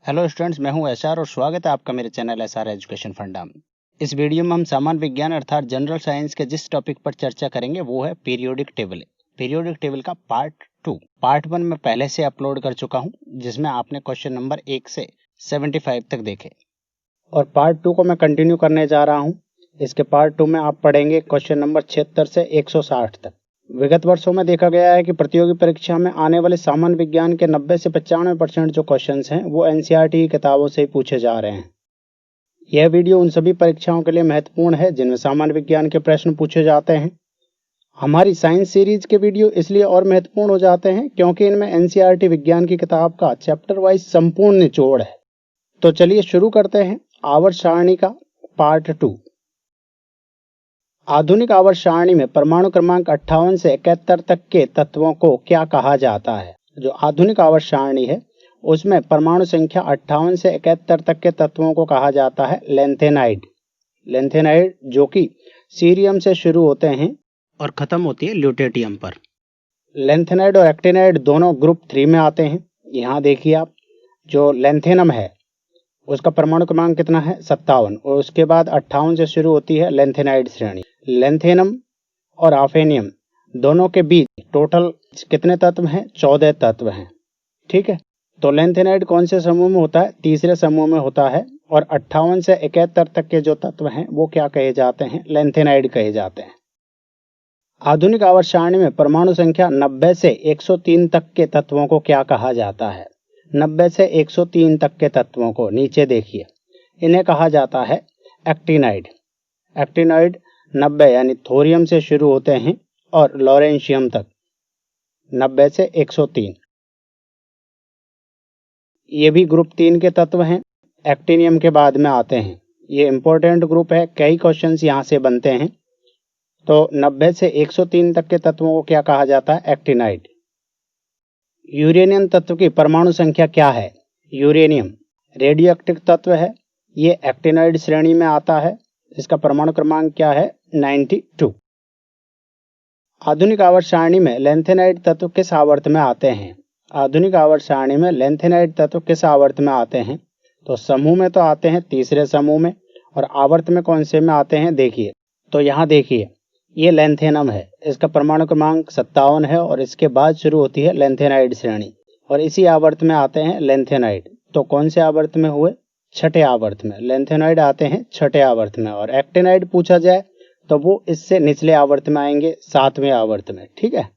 Hello students, मैं हूं SR और स्वागत है आपका मेरे चैनल एसआर एजुकेशन फंडा में। इस वीडियो में हम सामान्य विज्ञान अर्थात जनरल साइंस के जिस टॉपिक पर चर्चा करेंगे वो है पीरियोडिक टेबल। पीरियोडिक टेबल का पार्ट 2। पार्ट 1 में पहले से अपलोड कर चुका हूं, जिसमें आपने क्वेश्चन नंबर 1 से 75 तक देखे, और पार्ट 2 को मैं कंटिन्यू करने जा रहा हूं। इसके पार्ट 2 में आप पढ़ेंगे क्वेश्चन नंबर 76 से 160 तक। विगत वर्षों में देखा गया है कि प्रतियोगी परीक्षा में आने वाले सामान्य विज्ञान के 90 से 95% जो क्वेश्चंस हैं वो एनसीईआरटी की किताबों से ही पूछे जा रहे हैं। यह वीडियो उन सभी परीक्षाओं के लिए महत्वपूर्ण है जिनमें सामान्य विज्ञान के प्रश्न पूछे जाते हैं। हमारी साइंस सीरीज के वीडियो इसलिए और महत्वपूर्ण हो जाते हैं क्योंकि इनमें एनसीईआरटी विज्ञान की किताब का चैप्टर वाइज संपूर्ण निचोड़ है। तो चलिए शुरू करते हैं आवर्त सारणी का पार्ट 2। आधुनिक आवर्त सारणी में परमाणु क्रमांक 58 से 71 तक के तत्वों को क्या कहा जाता है। जो आधुनिक आवर्त सारणी है उसमें परमाणु संख्या 58 से 71 तक के तत्वों को कहा जाता है लेंथेनाइड। लेंथेनाइड जो कि सीरियम से शुरू होते हैं और खत्म होती है ल्यूटेटियम पर। लेंथेनाइड और एक्टिनाइड दोनों ग्रुप 3 में आते हैं। यहाँ देखिए आप, जो लेंथेनम है उसका परमाणु क्रमांक कितना है 57, और उसके बाद 58 से शुरू होती है लेंथेनाइड श्रेणी। लेंथेनम और आफेनियम दोनों के बीच टोटल कितने तत्व हैं? 14 तत्व हैं। ठीक है, तो लेंथेनाइड कौन से समूह में होता है? तीसरे समूह में होता है। और 58 से 71 तक के जो तत्व हैं वो क्या कहे जाते हैं? लेंथेनाइड कहे जाते हैं। आधुनिक आवर्त सारणी में परमाणु संख्या 90 से 103 तक के तत्वों को क्या कहा जाता है? 90 से 103 तक के तत्वों को नीचे देखिए, इन्हें कहा जाता है एक्टिनाइड। एक्टिनाइड 90 यानी थोरियम से शुरू होते हैं और लॉरेंशियम तक 90 से 103। ये भी ग्रुप 3 के तत्व हैं, एक्टिनियम के बाद में आते हैं। ये इंपॉर्टेंट ग्रुप है, कई क्वेश्चंस यहाँ से बनते हैं। तो 90 से 103 तक के तत्वों को क्या कहा जाता है? एक्टिनाइड। यूरेनियम तत्व की परमाणु संख्या क्या है? यूरेनियम रेडियो एक्टिव तत्व है, ये एक्टिनाइड श्रेणी में आता है। इसका परमाणु क्रमांक क्या है? 92। आधुनिक आवर्त सारणी में लेंथेनाइड तत्व किस आवर्त में आते हैं? आधुनिक आवर्त सारणी में लेंथेनाइड तत्व किस आवर्त में आते हैं? तो समूह में तो आते हैं तीसरे समूह में, और आवर्त में कौन से में आते हैं? देखिए, तो यहाँ देखिए, ये लेंथेनम है, इसका परमाणु क्रमांक 57 है और इसके बाद शुरू होती है लेंथेनाइड श्रेणी, और इसी आवर्त में आते हैं लेंथेनाइड। तो कौन से आवर्त में हुए? छठे आवर्त में। लेंथेनाइड आते हैं छठे आवर्त में, और एक्टिनाइड पूछा जाए तो वो इससे निचले आवर्त में आएंगे, 7वें आवर्त में। ठीक है,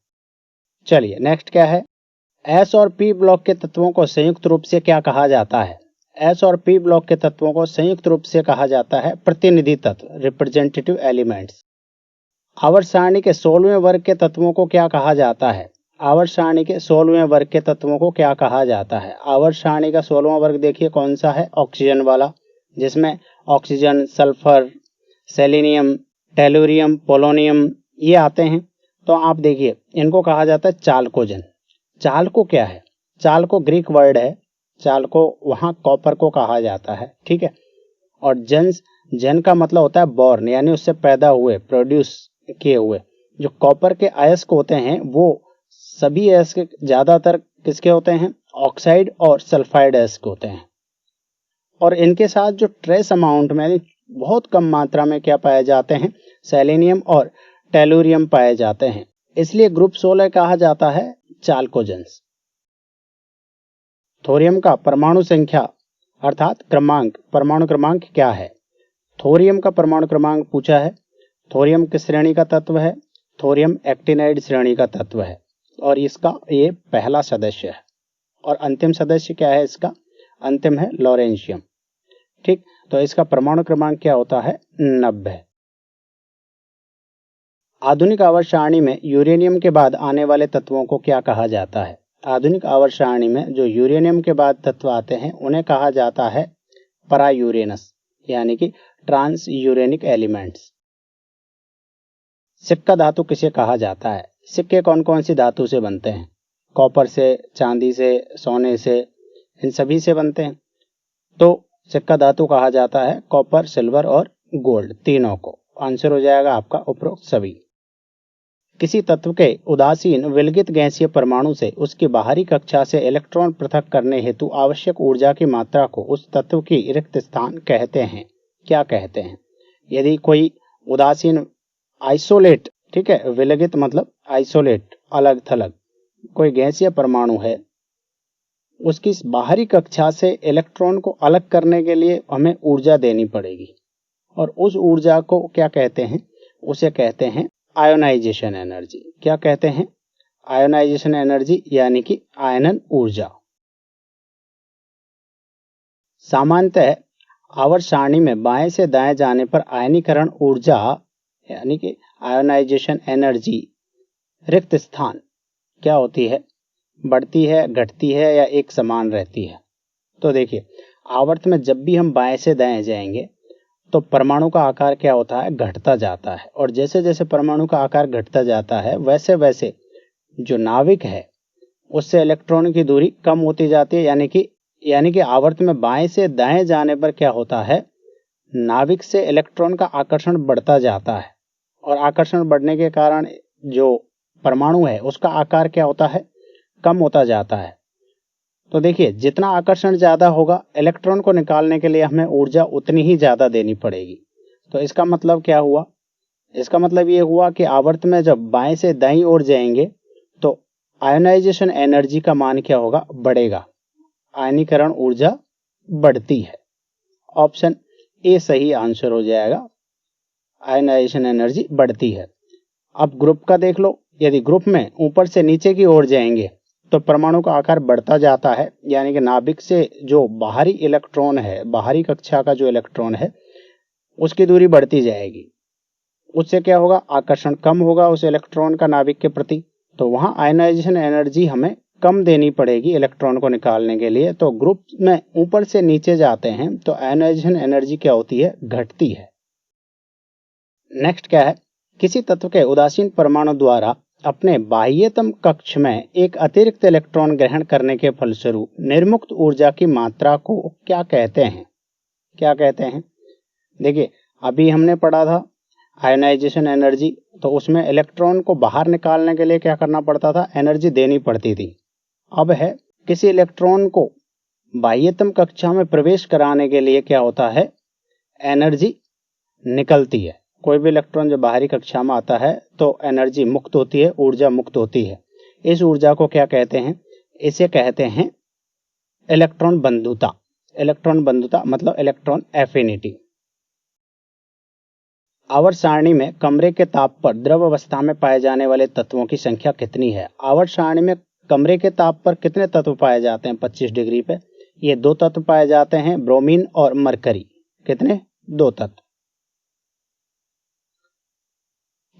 चलिए नेक्स्ट क्या है? एस और पी ब्लॉक के तत्वों को संयुक्त रूप से क्या कहा जाता है? एस और पी ब्लॉक के तत्वों को संयुक्त रूप से कहा जाता है प्रतिनिधि तत्व, रिप्रेजेंटेटिव एलिमेंट्स। आवर्त सारणी के 16वें वर्ग के तत्वों को क्या कहा जाता है? आवर्त सारणी के 16वें वर्ग के तत्वों को क्या कहा जाता है? आवर्त सारणी का 16वां वर्ग देखिए कौन सा है? ऑक्सीजन वाला, जिसमें oxygen, sulphur, selenium, tellurium, polonium ये आते हैं। तो आप देखिए, इनको कहा जाता है चालकोजन। चालको क्या है? चालको ग्रीक वर्ड है, चालको वहां कॉपर को कहा जाता है। ठीक है, और जन का मतलब होता है बॉर्न, यानी उससे पैदा हुए, प्रोड्यूस किए हुए। जो कॉपर के अयस्क होते हैं वो सभी अयस्क ज्यादातर किसके होते हैं? ऑक्साइड और सल्फाइड अयस्क होते हैं, और इनके साथ जो ट्रेस अमाउंट में यानी बहुत कम मात्रा में क्या पाए जाते हैं? सेलेनियम और टेलुरियम पाए जाते हैं। इसलिए ग्रुप 16 कहा जाता है चालकोजेंस। थोरियम का परमाणु संख्या अर्थात क्रमांक, परमाणु क्रमांक क्या है? थोरियम का परमाणु क्रमांक पूछा है। थोरियम किस श्रेणी का तत्व है? थोरियम एक्टिनाइड श्रेणी का तत्व है, और इसका ये पहला सदस्य है। और अंतिम सदस्य क्या है इसका? अंतिम है लॉरेंशियम। ठीक, तो इसका परमाणु क्रमांक क्या होता है? 90। आधुनिक आवर्त सारणी में यूरेनियम के बाद आने वाले तत्वों को क्या कहा जाता है? आधुनिक आवर्त सारणी में जो यूरेनियम के बाद तत्व आते हैं उन्हें कहा जाता है परायूरेनस, यानी कि ट्रांस यूरेनिक एलिमेंट्स। सिक्का धातु किसे कहा जाता है? सिक्के कौन कौन सी धातु से बनते हैं? कॉपर से, चांदी से, सोने से, इन सभी से बनते हैं। तो सिक्का धातु कहा जाता है कॉपर, सिल्वर और गोल्ड, तीनों को। आंसर हो जाएगा आपका उपरोक्त सभी। किसी तत्व के उदासीन विलगित गैसीय परमाणु से उसकी बाहरी कक्षा से इलेक्ट्रॉन पृथक करने हेतु आवश्यक ऊर्जा की मात्रा को उस तत्व की रिक्त स्थान कहते हैं। क्या कहते हैं? यदि कोई उदासीन आइसोलेट, ठीक है, विलगित मतलब आइसोलेट, अलग थलग, कोई गैसीय परमाणु है, उसकी बाहरी कक्षा से इलेक्ट्रॉन को अलग करने के लिए हमें ऊर्जा देनी पड़ेगी और उस ऊर्जा को क्या कहते हैं? उसे कहते हैं आयोनाइजेशन एनर्जी। क्या कहते हैं? आयोनाइजेशन एनर्जी, यानी कि आयनन ऊर्जा। सामान्यतः आवर्त सारणी में बाएं से दाएं जाने पर आयनीकरण ऊर्जा यानी कि आयोनाइजेशन एनर्जी रिक्त स्थान क्या होती है? बढ़ती है, घटती है या एक समान रहती है? तो देखिए, आवर्त में जब भी हम बाएं से दाएं जाएंगे तो परमाणु का आकार क्या होता है? घटता जाता है। और जैसे जैसे परमाणु का आकार घटता जाता है वैसे वैसे जो नाविक है उससे इलेक्ट्रॉन की दूरी कम होती जाती है, यानी कि आवर्त में बाएं से दाएं जाने पर क्या होता है? नाविक से इलेक्ट्रॉन का आकर्षण बढ़ता जाता है और आकर्षण बढ़ने के कारण जो परमाणु है उसका आकार क्या होता है? कम होता जाता है। तो देखिए, जितना आकर्षण ज्यादा होगा, इलेक्ट्रॉन को निकालने के लिए हमें ऊर्जा उतनी ही ज्यादा देनी पड़ेगी। तो इसका मतलब क्या हुआ? इसका मतलब ये हुआ कि आवर्त में जब बाएं से दाईं ओर जाएंगे तो आयोनाइजेशन एनर्जी का मान क्या होगा? बढ़ेगा, आयनीकरण ऊर्जा बढ़ती है। ऑप्शन ए सही आंसर हो जाएगा, आयोनाइजेशन एनर्जी बढ़ती है। अब ग्रुप का देख लो, यदि ग्रुप में ऊपर से नीचे की ओर जाएंगे तो परमाणु का आकार बढ़ता जाता है, यानी कि नाभिक से जो बाहरी इलेक्ट्रॉन है, बाहरी कक्षा का जो इलेक्ट्रॉन है, उसकी दूरी बढ़ती जाएगी। उससे क्या होगा? आकर्षण कम होगा उस इलेक्ट्रॉन का नाभिक के प्रति, तो वहां आयनाइजेशन एनर्जी हमें कम देनी पड़ेगी इलेक्ट्रॉन को निकालने के लिए। तो ग्रुप में ऊपर से नीचे जाते हैं तो आयनाइजेशन एनर्जी क्या होती है? घटती है। नेक्स्ट क्या है? किसी तत्व के उदासीन परमाणु द्वारा अपने बाह्यतम कक्ष में एक अतिरिक्त इलेक्ट्रॉन ग्रहण करने के फलस्वरूप निर्मुक्त ऊर्जा की मात्रा को क्या कहते हैं? क्या कहते हैं? देखिए, अभी हमने पढ़ा था आयोनाइजेशन एनर्जी, तो उसमें इलेक्ट्रॉन को बाहर निकालने के लिए क्या करना पड़ता था? एनर्जी देनी पड़ती थी। अब है किसी इलेक्ट्रॉन को बाह्यतम कक्षा में प्रवेश कराने के लिए क्या होता है? एनर्जी निकलती है। कोई भी इलेक्ट्रॉन जो बाहरी कक्षा में आता है तो एनर्जी मुक्त होती है, ऊर्जा मुक्त होती है। इस ऊर्जा को क्या कहते हैं? इसे कहते हैं इलेक्ट्रॉन बंधुता। इलेक्ट्रॉन बंधुता मतलब इलेक्ट्रॉन एफिनिटी। आवर्त सारणी में कमरे के ताप पर द्रव अवस्था में पाए जाने वाले तत्वों की संख्या कितनी है? आवर्त सारणी में कमरे के ताप पर कितने तत्व पाए जाते हैं? 25 डिग्री पे ये 2 तत्व पाए जाते हैं, ब्रोमीन और मरकरी। कितने? 2 तत्व।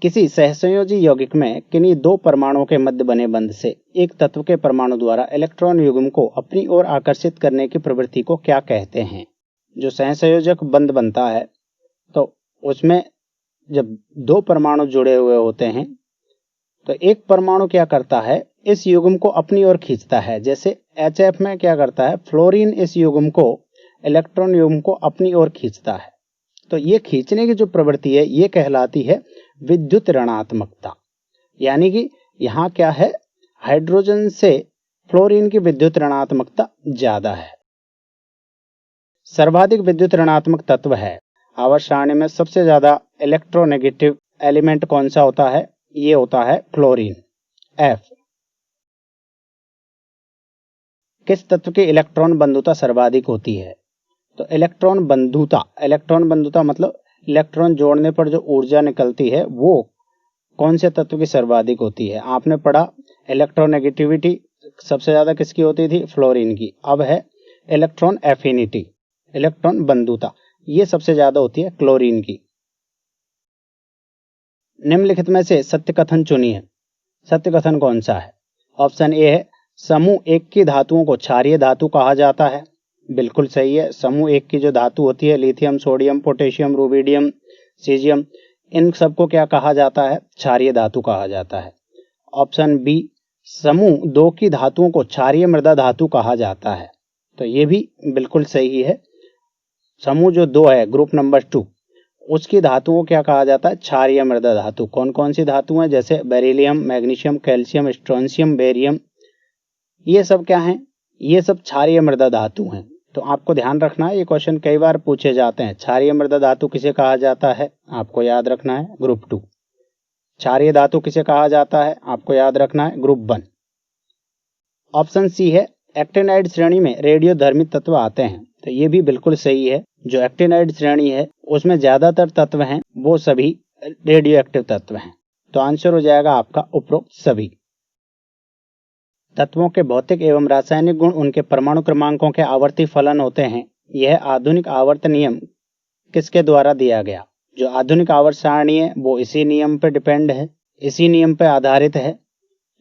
किसी सहसंयोजी यौगिक में किन्हीं 2 परमाणुओं के मध्य बने बंध से एक तत्व के परमाणु द्वारा इलेक्ट्रॉन युग्म को अपनी ओर आकर्षित करने की प्रवृत्ति को क्या कहते हैं? जो सहसंयोजक बंध बनता है तो उसमें जब 2 परमाणु जुड़े हुए होते हैं तो एक परमाणु क्या करता है? इस युग्म को अपनी ओर खींचता है। जैसे HF में क्या करता है? फ्लोरीन इस युग्म को, इलेक्ट्रॉन युग्म को अपनी ओर खींचता है। तो ये खींचने की जो प्रवृत्ति है ये कहलाती है विद्युत ऋणात्मकता। यानी कि यहाँ क्या है? हाइड्रोजन से फ्लोरीन की विद्युत ऋणात्मकता ज्यादा है। सर्वाधिक विद्युत ऋणात्मक तत्व है आवर्त सारणी में सबसे ज्यादा इलेक्ट्रोनेगेटिव एलिमेंट कौन सा होता है? ये होता है क्लोरीन, F। किस तत्व की इलेक्ट्रॉन बंधुता सर्वाधिक होती है? तो इलेक्ट्रॉन बंधुता मतलब इलेक्ट्रॉन जोड़ने पर जो ऊर्जा निकलती है वो कौन से तत्व की सर्वाधिक होती है? आपने पढ़ा इलेक्ट्रोनेगेटिविटी सबसे ज्यादा किसकी होती थी? फ्लोरीन की। अब है इलेक्ट्रॉन एफिनिटी, इलेक्ट्रॉन बंधुता, ये सबसे ज्यादा होती है क्लोरीन की। निम्नलिखित में से सत्य कथन चुनिए। सत्य कथन कौन सा है? ऑप्शन ए है समूह 1 की धातुओं को क्षारीय धातु कहा जाता है। बिल्कुल सही है। समूह 1 की जो धातु होती है, lithium, sodium, potassium, rubidium, caesium, इन सबको क्या कहा जाता है? क्षारीय धातु कहा जाता है। ऑप्शन बी, समूह 2 की धातुओं को क्षारीय मृदा धातु कहा जाता है। तो ये भी बिल्कुल सही है। समूह जो 2 है, ग्रुप नंबर 2, उसकी धातुओं क्या कहा जाता है? क्षारीय मृदा धातु। कौन कौन सी धातु हैं? जैसे beryllium, magnesium, calcium, strontium, barium, ये सब क्या हैं? ये सब क्षारीय मृदा धातु हैं। तो आपको ध्यान रखना है, ये क्वेश्चन कई बार पूछे जाते हैं। क्षारीय मृदा धातु किसे कहा जाता है? आपको याद रखना है, ग्रुप 2। क्षारीय धातु किसे कहा जाता है? आपको याद रखना है, ग्रुप 1। ऑप्शन सी है, एक्टिनाइड श्रेणी में रेडियोधर्मी तत्व आते हैं। तो ये भी बिल्कुल सही है। जो एक्टिनाइड श्रेणी है उसमें ज्यादातर तत्व हैं वो सभी रेडियो एक्टिव तत्व हैं। तो आंसर हो जाएगा आपका उपरोक्त सभी। तत्वों के भौतिक एवं रासायनिक गुण उनके परमाणु क्रमांकों के आवर्ती फलन होते हैं। यह आधुनिक आवर्त नियम किसके द्वारा दिया गया? जो आधुनिक आवर्त सारणी है वो इसी नियम पर डिपेंड है, इसी नियम पर आधारित है।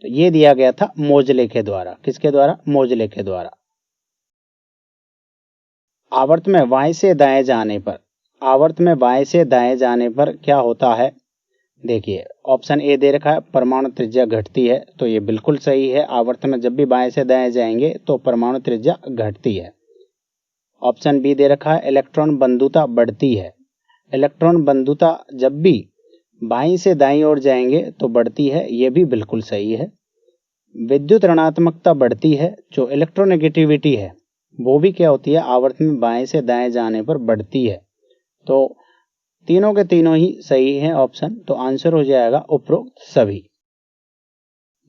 तो ये दिया गया था मोजले के द्वारा। किसके द्वारा? मोजले के द्वारा। आवर्त में बाएं से दाएं जाने पर, आवर्त में बाएं से दाएं जाने पर क्या होता है? देखिए, ऑप्शन ए दे रखा है, परमाणु त्रिज्या घटती है। तो ये बिल्कुल सही है। आवर्त में जब भी बाएं से दाएं जाएंगे तो परमाणु त्रिज्या घटती है। ऑप्शन बी दे रखा है, इलेक्ट्रॉन बंधुता बढ़ती है। इलेक्ट्रॉन बंधुता जब भी बाईं से दाईं ओर जाएंगे तो बढ़ती है। ये भी बिल्कुल सही है। विद्युत ऋणात्मकता बढ़ती है। जो इलेक्ट्रोनेगेटिविटी है वो भी क्या होती है? आवर्त में बाएं से दाएं जाने पर बढ़ती है। तो तीनों के तीनों ही सही हैं ऑप्शन। तो आंसर हो जाएगा उपरोक्त सभी।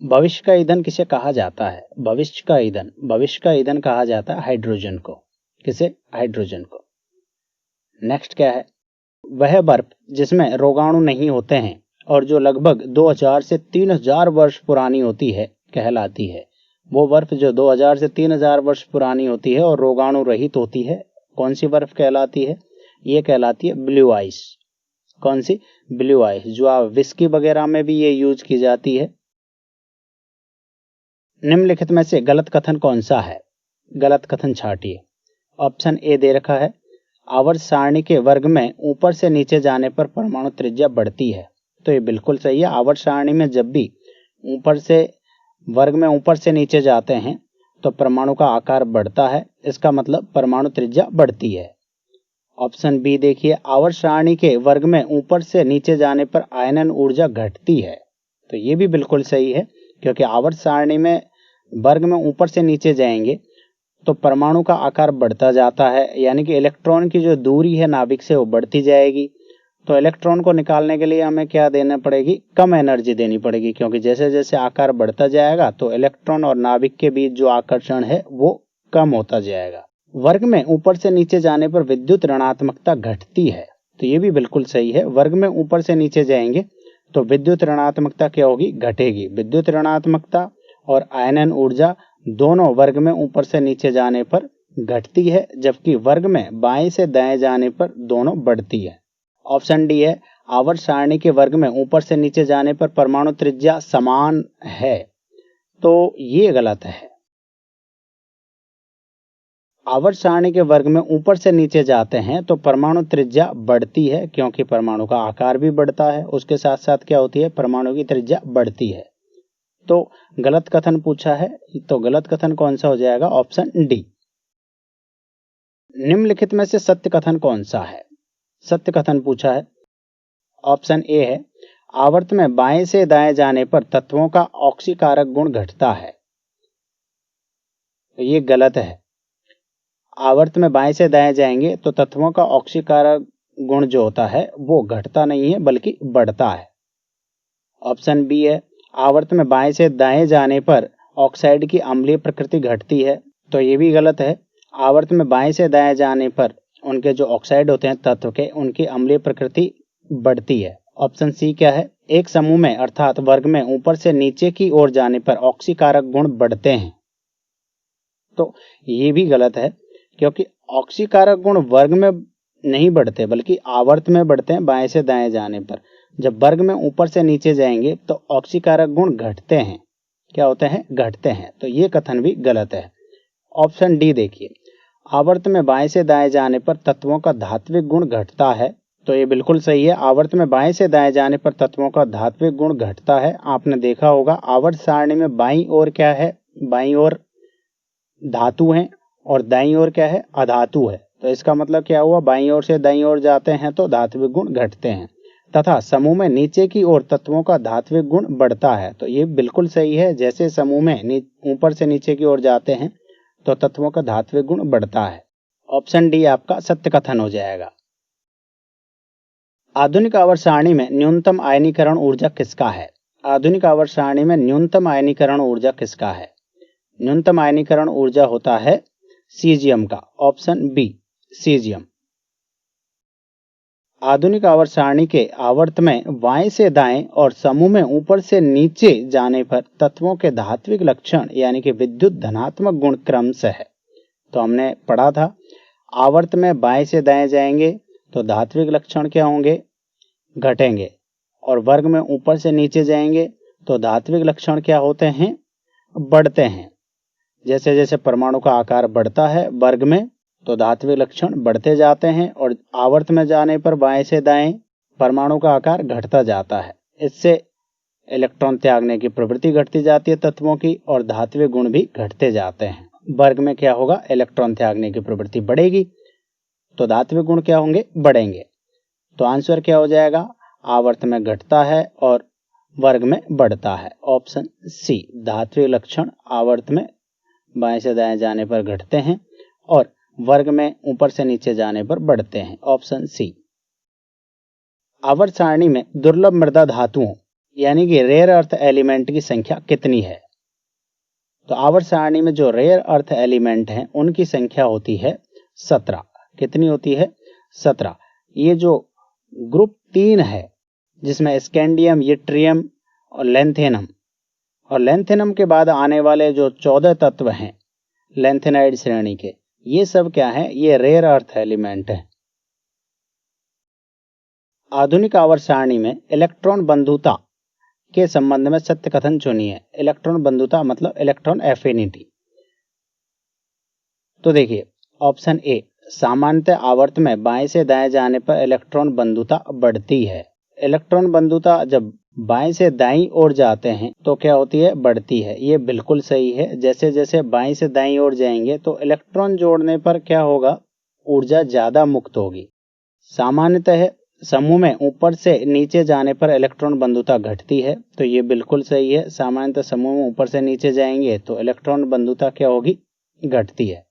भविष्य का ईंधन किसे कहा जाता है? भविष्य का ईंधन, भविष्य का ईंधन कहा जाता है हाइड्रोजन को। किसे? हाइड्रोजन को। नेक्स्ट क्या है? वह बर्फ जिसमें रोगाणु नहीं होते हैं और जो लगभग 2000 से 3000 वर्ष पुरानी होती है कहलाती है। वो बर्फ जो 2000 से 3000 वर्ष पुरानी होती है और रोगाणु रहित होती है, कौन सी बर्फ कहलाती है? ये कहलाती है ब्लू आइस। कौन सी? ब्लू आइस, जो आप विस्की वगैरह में भी ये यूज की जाती है। निम्नलिखित में से गलत कथन कौन सा है? गलत कथन छाटिए। ऑप्शन ए दे रखा है, आवर्त सारणी के वर्ग में ऊपर से नीचे जाने पर परमाणु त्रिज्या बढ़ती है। तो ये बिल्कुल सही है। आवर्त सारणी में जब भी ऊपर से वर्ग में ऊपर से नीचे जाते हैं तो परमाणु का आकार बढ़ता है। इसका मतलब परमाणु त्रिज्या बढ़ती है। ऑप्शन बी देखिए, आवर्त सारणी के वर्ग में ऊपर से नीचे जाने पर आयनन ऊर्जा घटती है। तो ये भी बिल्कुल सही है, क्योंकि आवर्त सारणी में वर्ग में ऊपर से नीचे जाएंगे तो परमाणु का आकार बढ़ता जाता है, यानी कि इलेक्ट्रॉन की जो दूरी है नाभिक से वो बढ़ती जाएगी। तो इलेक्ट्रॉन को निकालने के लिए हमें क्या देना पड़ेगी? कम एनर्जी देनी पड़ेगी, क्योंकि जैसे जैसे आकार बढ़ता जाएगा तो इलेक्ट्रॉन और नाभिक के बीच जो आकर्षण है वो कम होता जाएगा। वर्ग में ऊपर से नीचे जाने पर विद्युत ऋणात्मकता घटती है। तो ये भी बिल्कुल सही है। वर्ग में ऊपर से नीचे जाएंगे तो विद्युत ऋणात्मकता क्या होगी? घटेगी। विद्युत ऋणात्मकता और आयनन ऊर्जा दोनों वर्ग में ऊपर से नीचे जाने पर घटती है, जबकि वर्ग में बाएं से दाएं जाने पर दोनों बढ़ती है। ऑप्शन डी है, आवर्त सारणी के वर्ग में ऊपर से नीचे जाने पर परमाणु त्रिज्या समान है। तो ये गलत है। आवर्त सारणी के वर्ग में ऊपर से नीचे जाते हैं तो परमाणु त्रिज्या बढ़ती है, क्योंकि परमाणु का आकार भी बढ़ता है। उसके साथ साथ क्या होती है? परमाणु की त्रिज्या बढ़ती है। तो गलत कथन पूछा है, तो गलत कथन कौन सा हो जाएगा? Option D. निम्नलिखित में से सत्य कथन कौन सा है? सत्य कथन पूछा है। ऑप्शन ए है, आवर्त में बाएं से दाएं जाने पर तत्वों का ऑक्सीकारक गुण घटता है। तो ये गलत है। आवर्त में बाएं से दाएं जाएंगे तो तत्वों का ऑक्सीकारक गुण जो होता है वो घटता नहीं है बल्कि बढ़ता है। ऑप्शन बी है, आवर्त में बाएं से दाएं जाने पर ऑक्साइड की अम्लीय प्रकृति घटती है। तो ये भी गलत है। आवर्त में बाएं से दाएं जाने पर उनके जो ऑक्साइड होते हैं तत्व के, उनकी अम्लीय प्रकृति बढ़ती है। ऑप्शन सी क्या है, एक समूह में अर्थात वर्ग में ऊपर से नीचे की ओर जाने पर ऑक्सीकारक गुण बढ़ते हैं। तो ये भी गलत है, क्योंकि ऑक्सीकारक गुण वर्ग में नहीं बढ़ते बल्कि आवर्त में बढ़ते हैं बाएं से दाएं जाने पर। जब वर्ग में ऊपर से नीचे जाएंगे तो ऑक्सीकारक गुण घटते हैं। क्या होते हैं? घटते हैं। तो ये कथन भी गलत है। ऑप्शन डी देखिए, आवर्त में बाएं से दाएं जाने पर तत्वों का धात्विक गुण घटता है। तो ये बिल्कुल सही है। आवर्त में बाएं से दाएं जाने पर तत्वों का धात्विक गुण घटता है। आपने देखा होगा आवर्त सारणी में बाईं ओर क्या है? बाईं ओर धातु है और दाईं ओर क्या है? अधातु है। तो इसका मतलब क्या हुआ, बाईं ओर से दाईं ओर जाते हैं तो धात्विक गुण घटते हैं, तथा समूह में नीचे की ओर तत्वों का धात्विक गुण बढ़ता है। तो ये बिल्कुल सही है, जैसे समूह में ऊपर से नीचे की ओर जाते हैं तो तत्वों का धात्विक गुण बढ़ता है। ऑप्शन डी आपका सत्य कथन हो जाएगा। आधुनिक आवर्त सारणी में न्यूनतम आयनीकरण ऊर्जा किसका है? आधुनिक आवर्त सारणी में न्यूनतम आयनीकरण ऊर्जा किसका है? न्यूनतम आयनीकरण ऊर्जा होता है सीजियम का। Option B caesium. आधुनिक आवर्त सारणी के आवर्त में बाएं से दाएं और समूह में ऊपर से नीचे जाने पर तत्वों के धात्विक लक्षण यानी कि विद्युत धनात्मक गुण क्रमशः है। तो हमने पढ़ा था, आवर्त में बाएं से दाएं जाएंगे तो धात्विक लक्षण क्या होंगे? घटेंगे। और वर्ग में ऊपर से नीचे जाएंगे तो धात्विक लक्षण क्या होते हैं? बढ़ते हैं। जैसे जैसे परमाणु का आकार बढ़ता है वर्ग में तो धात्विक लक्षण बढ़ते जाते हैं, और आवर्त में जाने पर बाएं से दाएं परमाणु का आकार घटता जाता है। इससे इलेक्ट्रॉन त्यागने की प्रवृत्ति घटती जाती है तत्वों की, और धात्विक गुण भी घटते जाते हैं। वर्ग में क्या होगा? इलेक्ट्रॉन त्यागने की प्रवृत्ति बढ़ेगी तो धात्विक गुण क्या होंगे? बढ़ेंगे। तो आंसर क्या हो जाएगा? आवर्त में घटता है और वर्ग में बढ़ता है। ऑप्शन सी, धात्विक लक्षण आवर्त में बाएं से दाएं जाने पर घटते हैं और वर्ग में ऊपर से नीचे जाने पर बढ़ते हैं। Option C. आवर्त सारणी में दुर्लभ मृदा धातुओं यानी कि रेयर अर्थ एलिमेंट की संख्या कितनी है? तो आवर्त सारणी में जो रेयर अर्थ एलिमेंट हैं उनकी संख्या होती है 17। कितनी होती है? 17। ये जो ग्रुप 3 है जिसमें स्कैंडियम, यट्रियम और लेंथेनम के बाद आने वाले जो 14 तत्व हैं लेंथेनाइड श्रेणी के, ये सब क्या है? ये रेयर अर्थ एलिमेंट है। आधुनिक आवर्त सारणी में इलेक्ट्रॉन बंधुता के संबंध में सत्य कथन चुनिए। इलेक्ट्रॉन बंधुता मतलब इलेक्ट्रॉन एफिनिटी। तो देखिए, ऑप्शन ए, सामान्यतः आवर्त में बाएं से दाएं जाने पर इलेक्ट्रॉन बंधुता बढ़ती है। इलेक्ट्रॉन बंधुता जब बाएं से दाईं ओर जाते हैं तो क्या होती है? बढ़ती है। ये बिल्कुल सही है। जैसे जैसे बाएं से दाईं ओर जाएंगे तो इलेक्ट्रॉन जोड़ने पर क्या होगा? ऊर्जा ज्यादा मुक्त होगी। सामान्यतः समूह में ऊपर से नीचे जाने पर इलेक्ट्रॉन बंधुता घटती है, तो ये बिल्कुल सही है। सामान्यतः समूह में ऊपर से नीचे जाएंगे तो इलेक्ट्रॉन बंधुता क्या होगी? घटती है।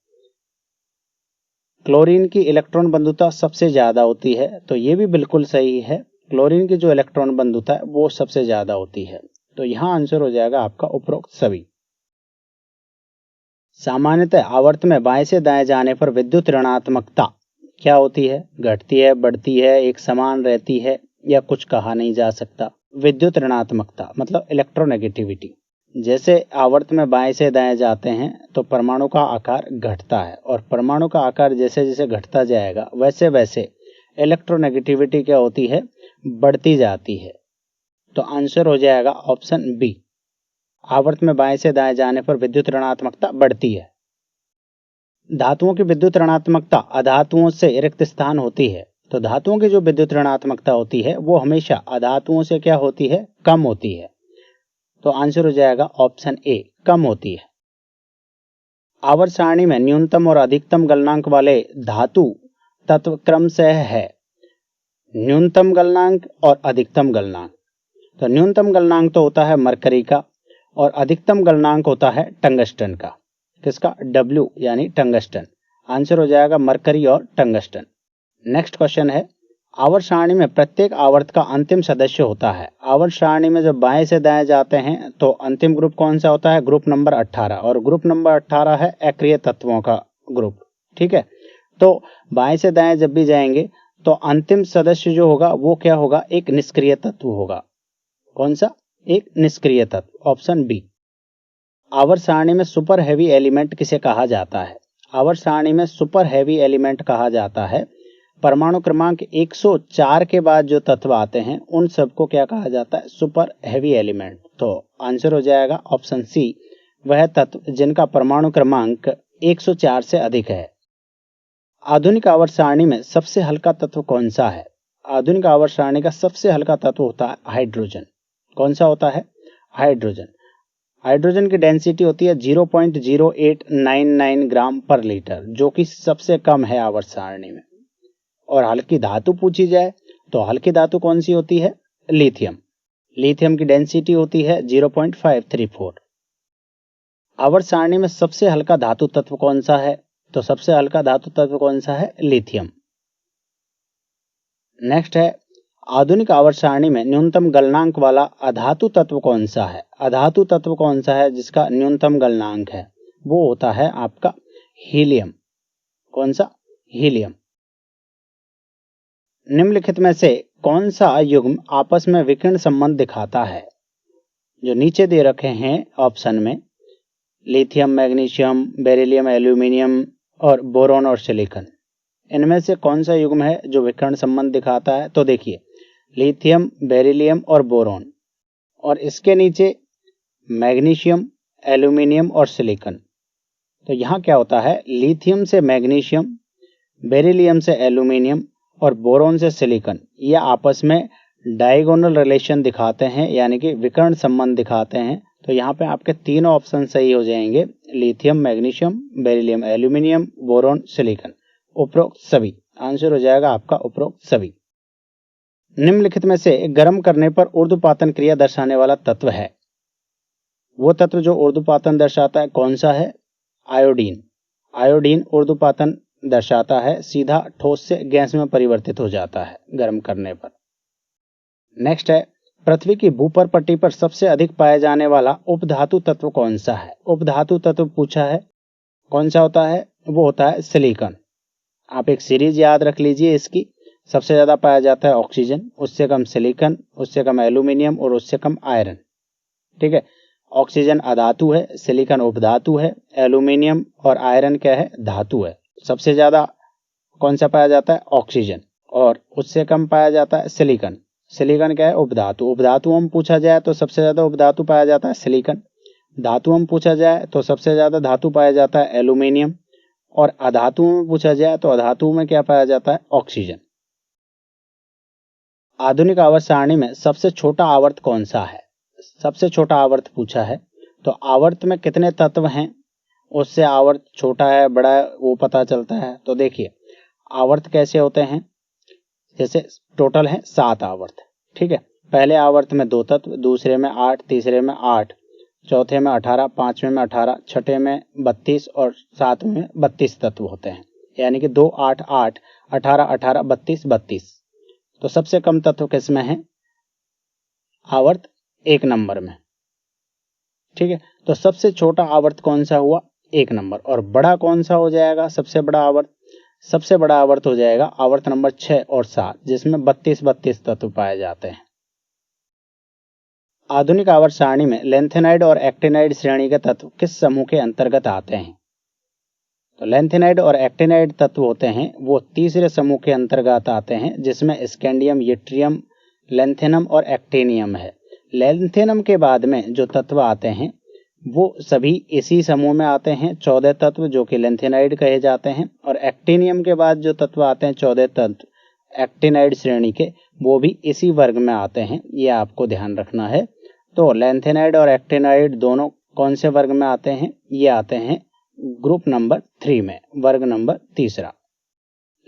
क्लोरीन की इलेक्ट्रॉन बंधुता सबसे ज्यादा होती है, तो ये भी बिल्कुल सही है। क्लोरीन की जो इलेक्ट्रॉन बंधुता है वो सबसे ज्यादा होती है। तो यहां आंसर हो जाएगा आपका उपरोक्त सभी। सामान्यतः आवर्त में बाएं से दाएं जाने पर विद्युत ऋणात्मकता क्या होती है? घटती है, बढ़ती है, एक समान रहती है, या कुछ कहा नहीं जा सकता। विद्युत ऋणात्मकता मतलब इलेक्ट्रोनेगेटिविटी। जैसे आवर्त में बाएं से दाएं जाते हैं तो परमाणु का आकार घटता है, और परमाणु का आकार जैसे जैसे घटता जाएगा वैसे वैसे इलेक्ट्रोनेगेटिविटी क्या होती है? बढ़ती जाती है। तो आंसर हो जाएगा ऑप्शन बी, आवर्त में बाएं से दाएं जाने पर विद्युत ऋणात्मकता बढ़ती है। धातुओं की विद्युत ऋणात्मकता अधातुओं से रिक्त स्थान होती है। तो धातुओं की जो विद्युत ऋणात्मकता होती है वो हमेशा अधातुओं से क्या होती है? कम होती है। तो आंसर हो जाएगा ऑप्शन ए, कम होती है। आवर्त सारणी में न्यूनतम और अधिकतम गलनांक वाले धातु तत्व क्रमशः है। न्यूनतम गलनांक और अधिकतम गलनांक। तो न्यूनतम गलनांक तो होता है मरकरी का, और अधिकतम गलनांक होता है टंगस्टन का। किसका? W यानी टंगस्टन। आंसर हो जाएगा मरकरी और टंगस्टन। नेक्स्ट क्वेश्चन है, आवर्त सारणी में प्रत्येक आवर्त का अंतिम सदस्य होता है। आवर्त सारणी में जब बाएं से दाएं जाते हैं तो अंतिम ग्रुप कौन सा होता है? ग्रुप नंबर 18, और ग्रुप नंबर 18 है अक्रिय तत्वों का ग्रुप। ठीक है, तो बाएं से दाएं जब भी जाएंगे तो अंतिम सदस्य जो होगा वो क्या होगा? एक निष्क्रिय तत्व होगा। कौन सा? एक निष्क्रिय तत्व। Option B. आवर्त सारणी में सुपर हैवी एलिमेंट किसे कहा जाता है? आवर्त सारणी में सुपर हैवी एलिमेंट कहा जाता है परमाणु क्रमांक 104 के बाद जो तत्व आते हैं उन सबको क्या कहा जाता है? Super heavy element. तो आंसर हो जाएगा ऑप्शन सी, वह तत्व जिनका परमाणु क्रमांक 104 से अधिक है। आधुनिक आवर्त सारणी में सबसे हल्का तत्व कौन सा है? आधुनिक आवर्त सारणी का सबसे हल्का तत्व होता है हाइड्रोजन। कौन सा होता है? हाइड्रोजन। हाइड्रोजन की डेंसिटी होती है 0.0899 ग्राम पर लीटर, जो कि सबसे कम है आवर्त सारणी में। और हल्की धातु पूछी जाए तो हल्की धातु कौन सी होती है? लिथियम। लिथियम की डेंसिटी होती है 0.534। आवर्त सारणी में सबसे हल्का धातु तत्व कौन सा है? तो सबसे हल्का धातु तत्व कौन सा है? लिथियम। नेक्स्ट है, आधुनिक आवर्त सारणी में न्यूनतम गलनांक वाला अधातु तत्व कौन सा है? अधातु तत्व कौन सा है जिसका न्यूनतम गलनांक है? वो होता है आपका हीलियम। कौन सा? हीलियम। निम्नलिखित में से कौन सा युग्म आपस में विकिरण संबंध दिखाता है? जो नीचे दे रखे हैं ऑप्शन में, लिथियम, मैग्नीशियम, बेरिलियम, एल्यूमिनियम और बोरॉन और सिलिकॉन, इनमें से कौन सा युग्म है जो विकर्ण संबंध दिखाता है? तो देखिए, लिथियम, बेरिलियम और बोरॉन, और इसके नीचे मैग्नीशियम, एल्यूमिनियम और सिलिकॉन। तो यहाँ क्या होता है? लिथियम से मैग्नीशियम, बेरिलियम से एल्यूमिनियम और बोरॉन से सिलिकॉन, ये आपस में डायगोनल रिलेशन दिखाते हैं, यानी कि विकर्ण संबंध दिखाते हैं। तो यहाँ पे आपके तीनों ऑप्शन सही हो जाएंगे, lithium, magnesium, beryllium, aluminium, boron, silicon, उपरोक्त सभी। आंसर हो जाएगा आपका उपरोक्त सभी। निम्नलिखित में से गर्म करने पर ऊर्ध्वपातन क्रिया दर्शाने वाला तत्व है। वो तत्व जो ऊर्ध्वपातन दर्शाता है कौन सा है? आयोडीन। आयोडीन ऊर्ध्वपातन दर्शाता है, सीधा ठोस से गैस में परिवर्तित हो जाता है गर्म करने पर। नेक्स्ट है, पृथ्वी की भूपर पट्टी पर सबसे अधिक पाया जाने वाला उपधातु तत्व कौन सा है? उपधातु तत्व पूछा है, कौन सा होता है? वो होता है सिलिकॉन। आप एक सीरीज याद रख लीजिए इसकी। सबसे ज्यादा पाया जाता है ऑक्सीजन, उससे कम सिलिकॉन, उससे कम एल्यूमिनियम और उससे कम आयरन। ठीक है, ऑक्सीजन अधातु है, सिलिकॉन उपधातु है, एल्यूमिनियम और आयरन क्या है? धातु है। सबसे ज्यादा कौन सा पाया जाता है? ऑक्सीजन, और उससे कम पाया जाता है सिलिकॉन। सिलिकॉन क्या है? उपधातु। उपधातु हम पूछा जाए तो सबसे ज्यादा उपधातु पाया जाता है सिलिकॉन। धातु हम पूछा जाए तो सबसे ज्यादा धातु पाया जाता है एल्यूमिनियम, और अधातु में पूछा जाए तो अधातु में क्या पाया जाता है? ऑक्सीजन। आधुनिक आवर्त सारणी में सबसे छोटा आवर्त कौन सा है? सबसे छोटा आवर्त पूछा है, तो आवर्त में कितने तत्व हैं उससे आवर्त छोटा है बड़ा है वो पता चलता है। तो देखिए, आवर्त कैसे होते हैं, जैसे टोटल है 7 आवर्त। ठीक है, पहले आवर्त में 2 तत्व, दूसरे में 8, तीसरे में 8, चौथे में 18, पांचवें में 18, छठे में 32 और सातवें में 32 तत्व होते हैं। यानी कि 2, 8, 8, 18, 18, 32, 32। तो सबसे कम तत्व किस में है? आवर्त 1 नंबर में। ठीक है, तो सबसे छोटा आवर्त कौन सा हुआ? 1 नंबर। और बड़ा कौन सा हो जाएगा? सबसे बड़ा आवर्त, सबसे बड़ा आवर्त हो जाएगा आवर्त नंबर 6 और 7, जिसमें 32 तत्व पाए जाते हैं। आधुनिक आवर्त सारणी में लेंथेनाइड और एक्टिनाइड श्रेणी के तत्व किस समूह के अंतर्गत आते हैं? तो लेंथेनाइड और एक्टिनाइड तत्व होते हैं वो तीसरे समूह के अंतर्गत आते हैं, जिसमें स्कैंडियम, यट्रियम, लेंथेनम और एक्टिनियम है। लेंथेनम के बाद में जो तत्व आते हैं वो सभी इसी समूह में आते हैं, 14 तत्व, जो कि लेंथेनाइड कहे जाते हैं। और एक्टिनियम के बाद जो तत्व आते हैं 14 तत्व एक्टिनाइड श्रेणी के, वो भी इसी वर्ग में आते हैं, ये आपको ध्यान रखना है। तो लेंथेनाइड और एक्टिनाइड दोनों कौन से वर्ग में आते हैं? ये आते हैं ग्रुप नंबर 3 में, वर्ग नंबर तीसरा।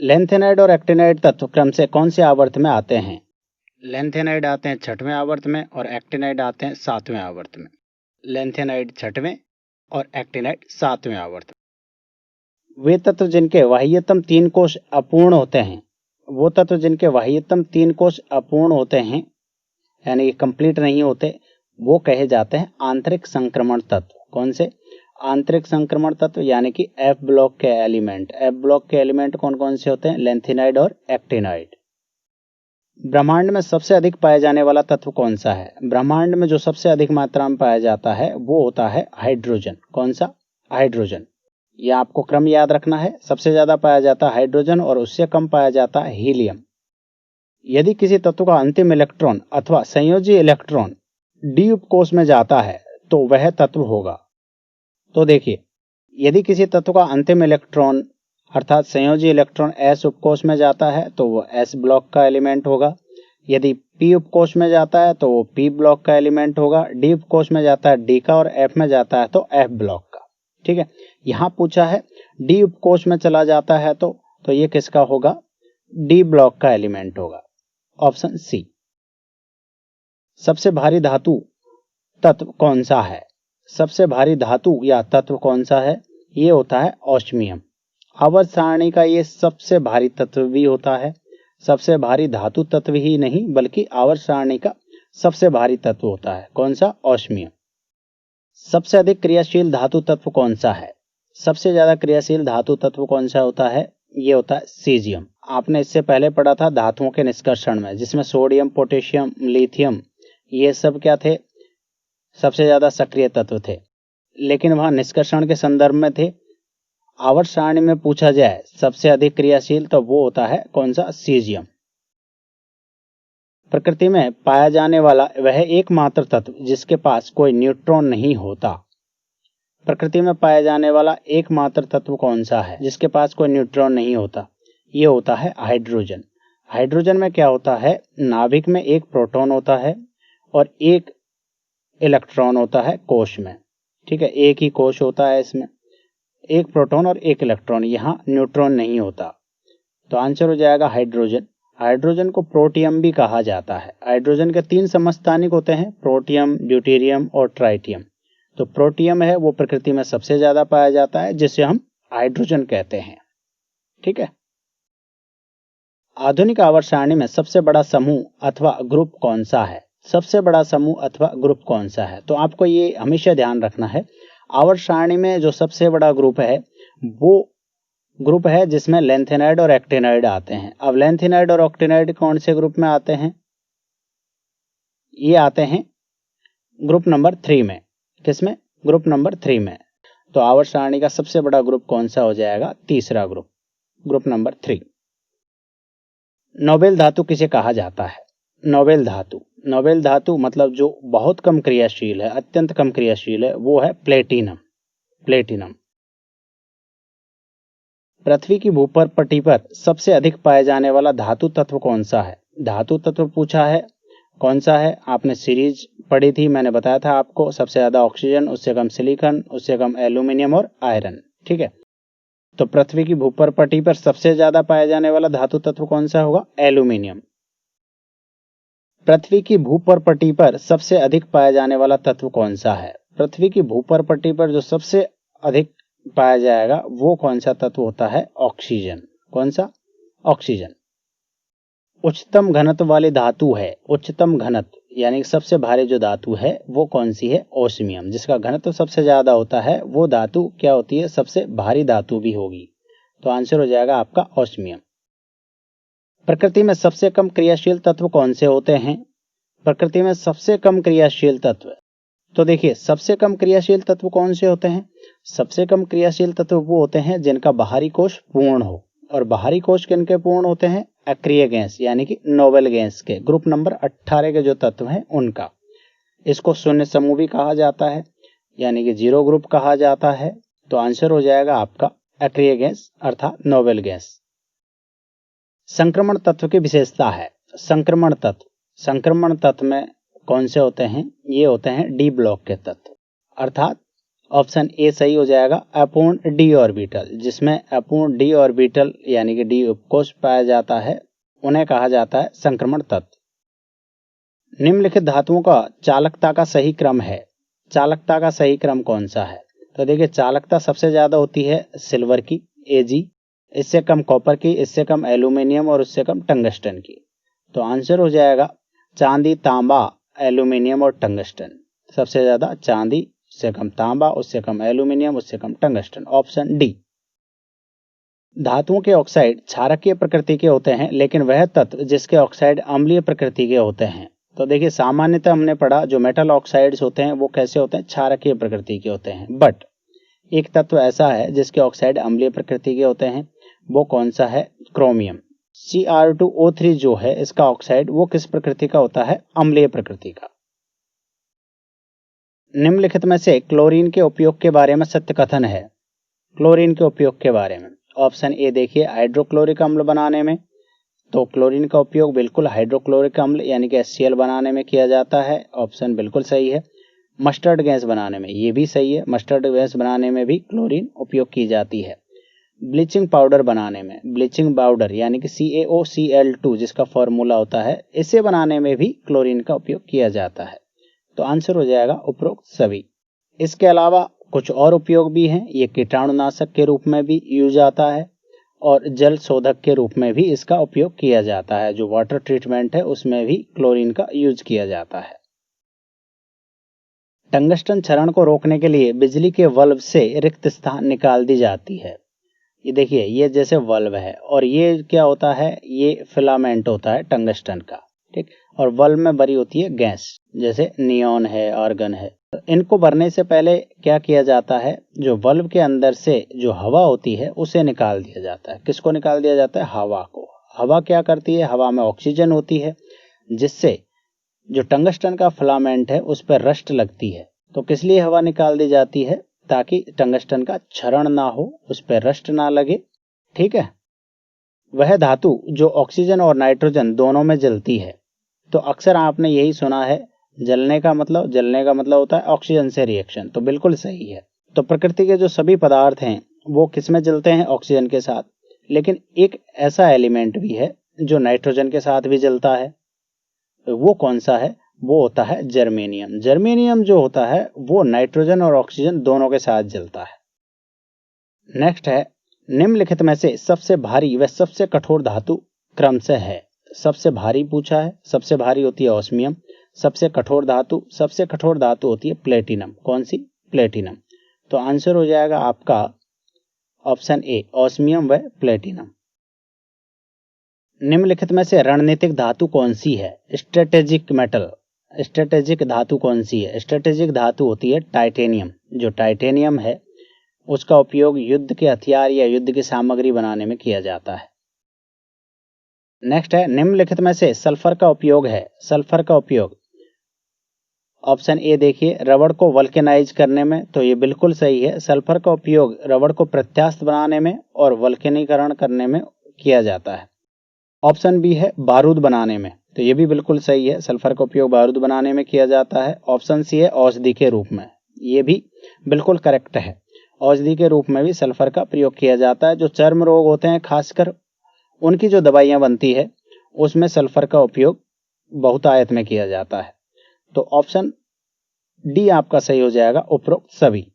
लेंथेनाइड और एक्टिनाइड तत्व क्रम से कौन से आवर्त में आते हैं? लेंथेनाइड आते हैं 6वें आवर्त में और एक्टिनाइड आते हैं 7वें आवर्त में। लेंथेनाइड 6वें और एक्टिनाइड 7वें आवर्त में। वे तत्व जिनके बाह्यतम 3 कोश अपूर्ण होते हैं, वो तत्व जिनके बाह्यतम 3 कोश अपूर्ण होते हैं, यानी कि कंप्लीट नहीं होते, वो कहे जाते हैं आंतरिक संक्रमण तत्व। कौन से? आंतरिक संक्रमण तत्व, यानी कि एफ ब्लॉक के एलिमेंट। एफ ब्लॉक के एलिमेंट कौन कौन से होते हैं? लेंथेनाइड और एक्टिनाइड। ब्रह्मांड में सबसे अधिक पाया जाने वाला तत्व कौन सा है? ब्रह्मांड में जो सबसे अधिक मात्रा में पाया जाता है वो होता है हाइड्रोजन। कौन सा? हाइड्रोजन। यह आपको क्रम याद रखना है। सबसे ज्यादा पाया जाता है हाइड्रोजन और उससे कम पाया जाता है हीलियम। यदि किसी तत्व का अंतिम इलेक्ट्रॉन अथवा संयोजी इलेक्ट्रॉन डी उपकोष में जाता है तो वह तत्व होगा। तो देखिए, यदि किसी तत्व का अंतिम इलेक्ट्रॉन अर्थात संयोजी इलेक्ट्रॉन एस उपकोष में जाता है तो वो एस ब्लॉक का एलिमेंट होगा। यदि पी उपकोष में जाता है तो वो पी ब्लॉक का एलिमेंट होगा, डी उपकोष में जाता है डी का, और एफ में जाता है तो एफ ब्लॉक का। ठीक है, यहाँ पूछा है डी उपकोष में चला जाता है तो ये किसका होगा, डी ब्लॉक का एलिमेंट होगा, ऑप्शन सी। सबसे भारी धातु तत्व कौन सा है, सबसे भारी धातु या तत्व कौन सा है, ये होता है ऑस्मियम। आवर्त सारणी का ये सबसे भारी तत्व भी होता है, सबसे भारी धातु तत्व ही नहीं बल्कि आवर्त सारणी का सबसे भारी तत्व होता है, कौन सा, ऑस्मियम। सबसे अधिक क्रियाशील धातु तत्व कौन सा है, सबसे ज्यादा क्रियाशील धातु तत्व कौन सा होता है, ये होता है सीजियम। आपने इससे पहले पढ़ा था धातुओं के निष्कर्षण में, जिसमें सोडियम, पोटेशियम, लिथियम ये सब क्या थे, सबसे ज्यादा सक्रिय तत्व थे, लेकिन वहां निष्कर्षण के संदर्भ में थे। आवर्त सारणी में पूछा जाए सबसे अधिक क्रियाशील तो वो होता है कौन सा, सीजियम। प्रकृति में पाया जाने वाला वह एकमात्र तत्व जिसके पास कोई न्यूट्रॉन नहीं होता, प्रकृति में पाया जाने वाला एकमात्र तत्व कौन सा है जिसके पास कोई न्यूट्रॉन नहीं होता, ये होता है हाइड्रोजन। हाइड्रोजन में क्या होता है, नाभिक में एक प्रोटॉन होता है और एक इलेक्ट्रॉन होता है कोश में। ठीक है, एक ही कोश होता है इसमें, एक प्रोटॉन और एक इलेक्ट्रॉन, यहाँ न्यूट्रॉन नहीं होता। तो आंसर हो जाएगा हाइड्रोजन। हाइड्रोजन को प्रोटियम भी कहा जाता है। हाइड्रोजन के 3 समस्थानिक होते हैं, प्रोटियम, ड्यूटेरियम और ट्राइटियम। तो प्रोटियम है वो प्रकृति में सबसे ज्यादा पाया जाता है, जिसे हम हाइड्रोजन कहते हैं। ठीक है, आधुनिक आवर्त सारणी में सबसे बड़ा समूह अथवा ग्रुप कौन सा है, सबसे बड़ा समूह अथवा ग्रुप कौन सा है, तो आपको ये हमेशा ध्यान रखना है। आवर्त सारणी में जो सबसे बड़ा ग्रुप है वो ग्रुप है जिसमें लेंथेनाइड और एक्टिनाइड आते हैं। अब लेंथेनाइड और एक्टिनाइड कौन से ग्रुप में आते हैं, ये आते हैं ग्रुप नंबर 3 में। किसमें, ग्रुप नंबर 3 में। तो आवर्त सारणी का सबसे बड़ा ग्रुप कौन सा हो जाएगा, तीसरा ग्रुप, ग्रुप नंबर 3। नोबेल धातु किसे कहा जाता है, नोबेल धातु, नोबेल धातु मतलब जो बहुत कम क्रियाशील है, अत्यंत कम क्रियाशील है, वो है प्लेटिनम। प्लेटिनम। पृथ्वी की भूपर पट्टी पर सबसे अधिक पाए जाने वाला धातु तत्व कौन सा है, धातु तत्व पूछा है कौन सा है। आपने सीरीज पढ़ी थी, मैंने बताया था आपको, सबसे ज्यादा ऑक्सीजन, उससे कम सिलिकॉन, उससे कम एल्यूमिनियम और आयरन। ठीक है, तो पृथ्वी की भूपर पट्टी पर सबसे ज्यादा पाया जाने वाला धातु तत्व कौन सा होगा, एल्यूमिनियम। पृथ्वी की भूपर पट्टी पर सबसे अधिक पाया जाने वाला तत्व कौन सा है, पृथ्वी की भूपर पट्टी पर जो सबसे अधिक पाया जाएगा वो कौन सा तत्व होता है, ऑक्सीजन। कौन सा, ऑक्सीजन। उच्चतम घनत्व वाली धातु है, उच्चतम घनत्व यानी सबसे भारी जो धातु है वो कौन सी है, ओस्मियम। जिसका घनत्व सबसे ज्यादा होता है वो धातु क्या होती है, सबसे भारी धातु भी होगी। तो आंसर हो जाएगा आपका ओस्मियम। प्रकृति में सबसे कम क्रियाशील तत्व कौन से होते हैं, प्रकृति में सबसे कम क्रियाशील तत्व, तो देखिए सबसे कम क्रियाशील तत्व कौन से होते हैं, सबसे कम क्रियाशील तत्व वो होते हैं जिनका बाहरी कोश पूर्ण हो। और बाहरी कोश किनके पूर्ण होते हैं, अक्रिय गैस यानी कि नोबेल गैस के, ग्रुप नंबर 18 के जो तत्व हैं उनका। इसको शून्य समूह भी कहा जाता है यानी कि 0 ग्रुप कहा जाता है। तो आंसर हो जाएगा आपका अक्रिय गैस अर्थात नोबेल गैस। संक्रमण तत्व की विशेषता है, संक्रमण तत्व, संक्रमण तत्व में कौन से होते हैं, ये होते हैं डी ब्लॉक के तत्व, अर्थात ऑप्शन ए सही हो जाएगा, अपूर्ण डी ऑर्बिटल। जिसमें अपूर्ण डी ऑर्बिटल यानी कि डी उपकोष पाया जाता है उन्हें कहा जाता है संक्रमण तत्व। निम्नलिखित धातुओं का चालकता का सही क्रम है, चालकता का सही क्रम कौन सा है, तो देखिए चालकता सबसे ज्यादा होती है सिल्वर की, Ag, इससे कम कॉपर की, इससे कम एल्यूमिनियम और उससे कम टंगस्टन की। तो आंसर हो जाएगा चांदी, तांबा, एल्यूमिनियम और टंगस्टन। सबसे ज्यादा चांदी, उससे कम तांबा, उससे कम एल्यूमिनियम, उससे कम टंगस्टन, ऑप्शन डी। धातुओं के ऑक्साइड क्षारकीय प्रकृति के होते हैं लेकिन वह तत्व जिसके ऑक्साइड अम्लीय प्रकृति के होते हैं। तो देखिए सामान्यतः हमने पढ़ा जो मेटल ऑक्साइड्स होते हैं वो कैसे होते हैं, क्षारकीय प्रकृति के होते हैं। बट एक तत्व ऐसा है जिसके ऑक्साइड अम्लीय प्रकृति के होते हैं, वो कौन सा है, क्रोमियम। Cr2O3 जो है इसका ऑक्साइड वो किस प्रकृति का होता है, अम्लीय प्रकृति का। निम्नलिखित में से क्लोरीन के उपयोग के बारे में सत्य कथन है, क्लोरीन के उपयोग के बारे में। ऑप्शन ए देखिए हाइड्रोक्लोरिक अम्ल बनाने में, तो क्लोरीन का उपयोग बिल्कुल हाइड्रोक्लोरिक अम्ल यानी कि HCl बनाने में किया जाता है, ऑप्शन बिल्कुल सही है। मस्टर्ड गैस बनाने में, ये भी सही है, मस्टर्ड गैस बनाने में भी क्लोरीन उपयोग की जाती है। ब्लीचिंग पाउडर बनाने में, ब्लीचिंग पाउडर यानी कि CaOCl2 जिसका फॉर्मूला होता है, इसे बनाने में भी क्लोरीन का उपयोग किया जाता है। तो आंसर हो जाएगा उपरोक्त सभी। इसके अलावा कुछ और उपयोग भी हैं, ये कीटाणुनाशक के रूप में भी यूज आता है और जल शोधक के रूप में भी इसका उपयोग किया जाता है। जो वाटर ट्रीटमेंट है उसमें भी क्लोरीन का यूज किया जाता है। टंगस्टन क्षरण को रोकने के लिए बिजली के बल्ब से रिक्त स्थान निकाल दी जाती है। ये देखिए, ये जैसे बल्ब है और ये क्या होता है, ये फिलामेंट होता है टंगस्टन का, ठीक। और बल्ब में भरी होती है गैस, जैसे नियॉन है, आर्गन है। तो इनको भरने से पहले क्या किया जाता है, जो बल्ब के अंदर से जो हवा होती है उसे निकाल दिया जाता है। किसको निकाल दिया जाता है? हवा को। हवा क्या करती है? हवा में ऑक्सीजन होती है, जिससे जो टंगस्टन का फिलामेंट है उस पर रस्ट लगती है। तो किस लिए हवा निकाल दी जाती है? ताकि टंगस्टन का क्षरण ना हो, उस पर रस्ट ना लगे, ठीक है। वह धातु जो ऑक्सीजन और नाइट्रोजन दोनों में जलती है। तो अक्सर आपने यही सुना है, जलने का मतलब होता है ऑक्सीजन से रिएक्शन। तो बिल्कुल सही है। तो प्रकृति के जो सभी पदार्थ हैं वो किस में जलते हैं? ऑक्सीजन के साथ। लेकिन एक ऐसा एलिमेंट भी है जो नाइट्रोजन के साथ भी जलता है। वो कौन सा है? वो होता है जर्मेनियम। जर्मेनियम जो होता है वो नाइट्रोजन और ऑक्सीजन दोनों के साथ जलता है। नेक्स्ट है, निम्नलिखित में से सबसे भारी व सबसे कठोर धातु क्रमशः है। सबसे भारी पूछा है, सबसे भारी होती है ऑस्मियम। सबसे कठोर धातु होती है प्लेटिनम। कौन सी? प्लेटिनम। तो आंसर हो जाएगा आपका ऑप्शन ए, ऑस्मियम व प्लेटिनम। निम्नलिखित में से रणनीतिक धातु कौन सी है? Strategic metal. स्ट्रेटेजिक धातु कौन सी है? स्ट्रेटेजिक धातु होती है टाइटेनियम। जो टाइटेनियम है उसका उपयोग युद्ध के हथियार या युद्ध की सामग्री बनाने में किया जाता है। नेक्स्ट है, निम्नलिखित में से सल्फर का उपयोग है। सल्फर का उपयोग, ऑप्शन ए देखिए, रबड़ को वल्केनाइज करने में। तो ये बिल्कुल सही है। सल्फर का उपयोग रबड़ को प्रत्यास्थ बनाने में और वल्केनीकरण करने में किया जाता है। ऑप्शन बी है बारूद बनाने में। तो ये भी बिल्कुल सही है, सल्फर का उपयोग बारूद बनाने में किया जाता है। ऑप्शन सी है औषधि के रूप में। ये भी बिल्कुल करेक्ट है, औषधि के रूप में भी सल्फर का प्रयोग किया जाता है। जो चर्म रोग होते हैं खासकर, उनकी जो दवाइयां बनती है उसमें सल्फर का उपयोग बहुतायत में किया जाता है। तो ऑप्शन डी आपका सही हो जाएगा, उपरोक्त सभी।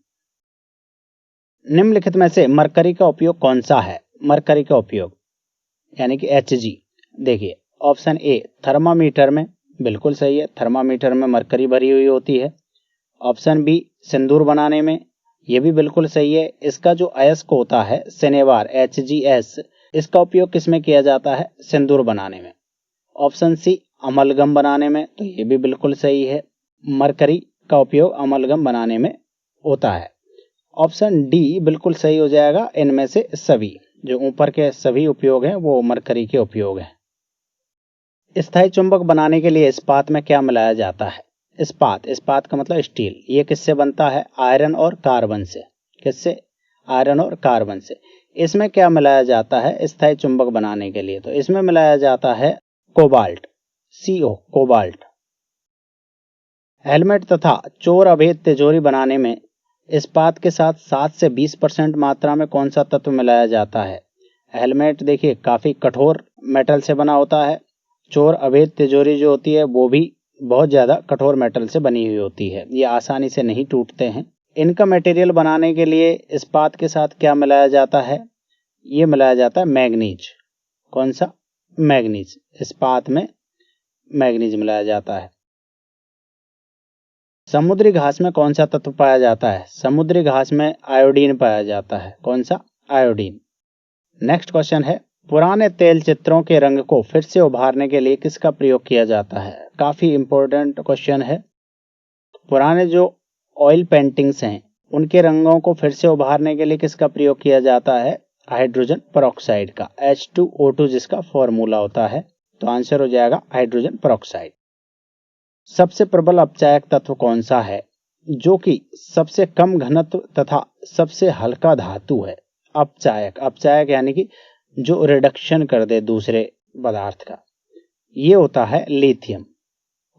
निम्नलिखित में से मरकरी का उपयोग कौन सा है? मरकरी का उपयोग यानी कि Hg। देखिए, ऑप्शन ए थर्मामीटर में, बिल्कुल सही है, थर्मामीटर में मरकरी भरी हुई होती है। ऑप्शन बी सिंदूर बनाने में, यह भी बिल्कुल सही है। इसका जो अयस्क होता है शनिवार HgS, इसका उपयोग किसमें किया जाता है? सिंदूर बनाने में। ऑप्शन सी अमलगम बनाने में। तो ये भी बिल्कुल सही है, मरकरी का उपयोग अमलगम बनाने में होता है। ऑप्शन डी बिल्कुल सही हो जाएगा। इनमें से सभी, जो ऊपर के सभी उपयोग हैं वो मरकरी के उपयोग हैं। स्थायी चुंबक बनाने के लिए इस्पात में क्या मिलाया जाता है? इस्पात का मतलब स्टील। ये किससे बनता है? आयरन और कार्बन से। किससे? आयरन और कार्बन से। इसमें क्या मिलाया जाता है स्थायी चुंबक बनाने के लिए? तो इसमें मिलाया जाता है कोबाल्ट, CO, कोबाल्ट। हेलमेट तथा चोर अभेद तिजोरी बनाने में इस्पात के साथ 7 से 20% मात्रा में कौन सा तत्व मिलाया जाता है? हेलमेट देखिए काफी कठोर मेटल से बना होता है। चोर अभेद तिजोरी जो होती है वो भी बहुत ज्यादा कठोर मेटल से बनी हुई होती है। ये आसानी से नहीं टूटते हैं। इनका मटेरियल बनाने के लिए इस्पात के साथ क्या मिलाया जाता है? ये मिलाया जाता है मैग्नीज। कौन सा? मैग्नीज। इस्पात में मैग्नीज मिलाया जाता है। समुद्री घास में कौन सा तत्व पाया जाता है? समुद्री घास में आयोडीन पाया जाता है। कौन सा? आयोडीन। नेक्स्ट क्वेश्चन है, पुराने तेल चित्रों के रंग को फिर से उभारने के लिए किसका प्रयोग किया जाता है? काफी इंपॉर्टेंट क्वेश्चन है। पुराने जो ऑयल पेंटिंग्स हैं उनके रंगों को फिर से उभारने के लिए किसका प्रयोग किया जाता है? हाइड्रोजन पेरोक्साइड का, H2O2 जिसका फॉर्मूला होता है। तो आंसर हो जाएगा हाइड्रोजन पेरोक्साइड। सबसे प्रबल अपचायक तत्व कौन सा है जो कि सबसे कम घनत्व तथा सबसे हल्का धातु है? अपचायक यानी कि जो रिडक्शन कर दे दूसरे पदार्थ का, ये होता है लिथियम।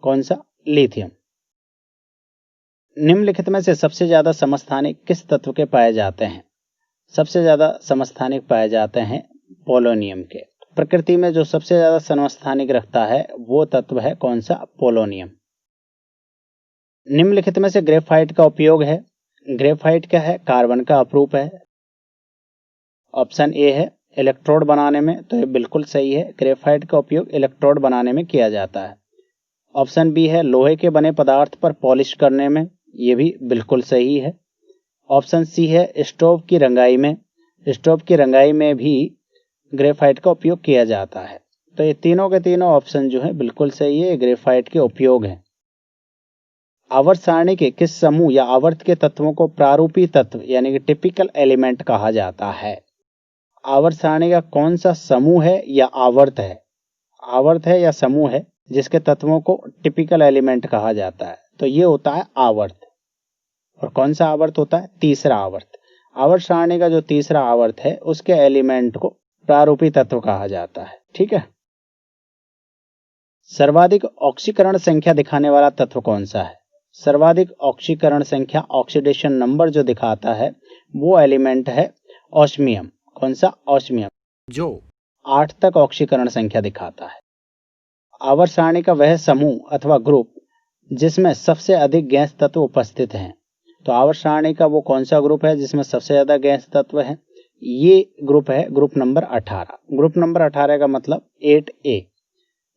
कौन सा? लिथियम। निम्नलिखित में से सबसे ज्यादा समस्थानिक किस तत्व के पाए जाते हैं? सबसे ज्यादा समस्थानिक पाए जाते हैं पोलोनियम के। प्रकृति में जो सबसे ज्यादा समस्थानिक रखता है वो तत्व है कौन सा? पोलोनियम। निम्नलिखित में से ग्रेफाइट का उपयोग है। ग्रेफाइट क्या है? कार्बन का अपरूप है। ऑप्शन ए है इलेक्ट्रोड बनाने में, तो ये बिल्कुल सही है। ग्रेफाइट का उपयोग इलेक्ट्रोड बनाने में किया जाता है। ऑप्शन बी है लोहे के बने पदार्थ पर पॉलिश करने में, ये भी बिल्कुल सही है। ऑप्शन सी है स्टोव की रंगाई में। स्टोव की रंगाई में भी ग्रेफाइट का उपयोग किया जाता है। तो ये तीनों के तीनों ऑप्शन जो है बिल्कुल सही है, ग्रेफाइट के उपयोग हैं। आवर्त सारणी के किस समूह या आवर्त के तत्वों को प्रारूपी तत्व यानी कि टिपिकल एलिमेंट कहा जाता है? आवर्त सारणी का कौन सा समूह है या आवर्त है? आवर्त है या समूह है जिसके तत्वों को टिपिकल एलिमेंट कहा जाता है? तो ये होता है आवर्त। और कौन सा आवर्त होता है? तीसरा आवर्त। आवर्त सारणी का जो तीसरा आवर्त है उसके एलिमेंट को प्रारूपी तत्व कहा जाता है। ठीक है। सर्वाधिक ऑक्सीकरण संख्या दिखाने वाला तत्व कौन सा है? सर्वाधिक ऑक्सीकरण संख्या, ऑक्सीडेशन नंबर जो दिखाता है वो एलिमेंट है ऑस्मियम। कौन सा? ऑस्मियम, जो 8 तक ऑक्सीकरण संख्या दिखाता है। आवर्त सारणी का वह समूह अथवा ग्रुप जिसमें सबसे अधिक गैस तत्व उपस्थित हैं। तो आवर्त सारणी का वो कौन सा ग्रुप है जिसमें सबसे ज्यादा गैस तत्व है? ये ग्रुप है ग्रुप नंबर 18। ग्रुप नंबर 18 का मतलब 8A।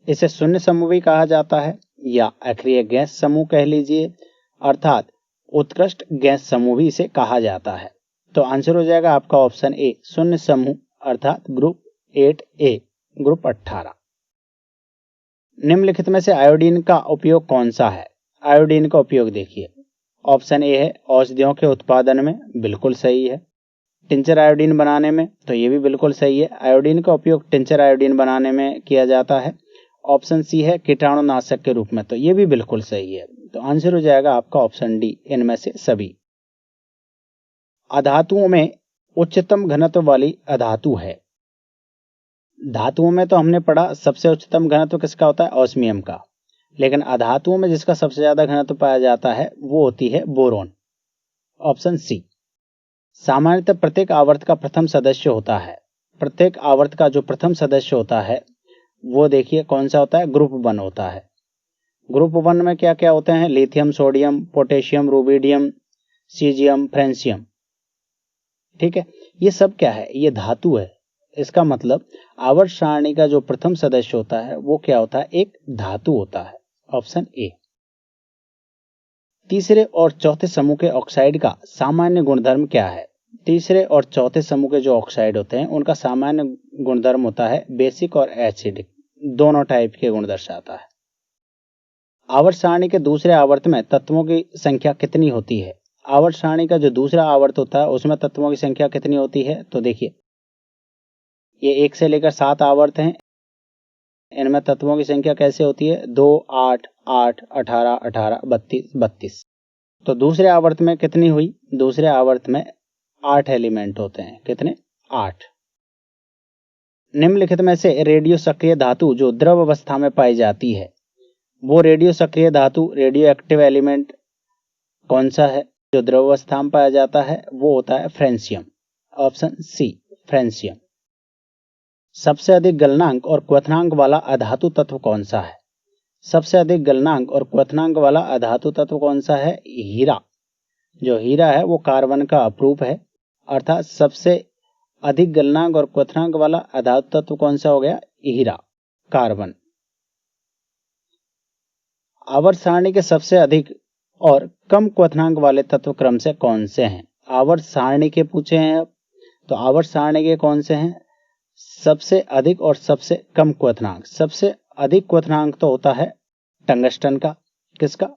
इसे शून्य समूह भी कहा जाता है या अक्रिय गैस समूह कह लीजिए, अर्थात उत्कृष्ट गैस समूह भी इसे कहा जाता है। तो आंसर हो जाएगा आपका ऑप्शन ए, शून्य समूह अर्थात ग्रुप 8A, ग्रुप 18। निम्नलिखित में से आयोडीन का उपयोग कौन सा है? आयोडीन का उपयोग देखिए, ऑप्शन ए है औषधियों के उत्पादन में, बिल्कुल सही है। टिंचर आयोडीन बनाने में, तो ये भी बिल्कुल सही है। आयोडीन का उपयोग टिंचर आयोडीन बनाने में किया जाता है। ऑप्शन सी है कीटाणुनाशक के रूप में, तो ये भी बिल्कुल सही है। तो आंसर हो जाएगा आपका ऑप्शन डी, इनमें से सभी। अधातुओं में उच्चतम घनत्व वाली अधातु है। धातुओं में तो हमने पढ़ा सबसे उच्चतम घनत्व किसका होता है? ऑस्मियम का। लेकिन अधातुओं में जिसका सबसे ज्यादा घनत्व पाया जाता है वो होती है बोरोन। Option C. सामान्यतः प्रत्येक आवर्त का प्रथम सदस्य होता है। प्रत्येक आवर्त का जो प्रथम सदस्य होता है वो देखिए कौन सा होता है? ग्रुप 1 होता है। ग्रुप 1 में क्या क्या होते हैं? Lithium, sodium, potassium, rubidium, caesium, francium. ठीक है, ये सब क्या है? ये धातु है। इसका मतलब आवर्त सारणी का जो प्रथम सदस्य होता है वो क्या होता है? एक धातु होता है। Option A. तीसरे और चौथे समूह के ऑक्साइड का सामान्य गुणधर्म क्या है? तीसरे और चौथे समूह के जो ऑक्साइड होते हैं उनका सामान्य गुणधर्म होता है बेसिक और एसिडिक, दोनों टाइप के गुण दर्शाता है। आवर्त सारणी के दूसरे आवर्त में तत्वों की संख्या कितनी होती है? आवर्त सारणी का जो दूसरा आवर्त होता है उसमें तत्वों की संख्या कितनी होती है? तो देखिए, ये 1 से लेकर 7 आवर्त हैं। इनमें तत्वों की संख्या कैसे होती है? 2, 8, 8, 18, 18, 32, 32। तो दूसरे आवर्त में कितनी हुई? दूसरे आवर्त में 8 एलिमेंट होते हैं। कितने? 8। निम्नलिखित में से रेडियो सक्रिय धातु जो द्रव अवस्था में पाई जाती है, वो रेडियो सक्रिय धातु, रेडियो एक्टिव एलिमेंट कौन सा है जो द्रव अवस्था में पाया जाता है? वो होता है फ्रेंसियम। Option C, francium. सबसे अधिक गलनांक और क्वथनांक वाला अधातु तत्व कौन सा है? सबसे अधिक गलनांक और क्वथनांक वाला अधातु तत्व कौन सा है? हीरा। जो हीरा है वो कार्बन का अपरूप है, अर्थात सबसे अधिक गलनांक और क्वथनांक वाला अधातु तत्व कौन सा हो गया? हीरा, कार्बन। आवर्त सारणी के सबसे अधिक और कम क्वथनांक वाले तत्व क्रम से कौन से हैं? आवर्त सारणी के पूछे हैं अब, तो आवर्त सारणी के कौन से हैं? सबसे अधिक और सबसे कम क्वथनांक। सबसे अधिक क्वथनांक तो होता है टंगस्टन का। किसका?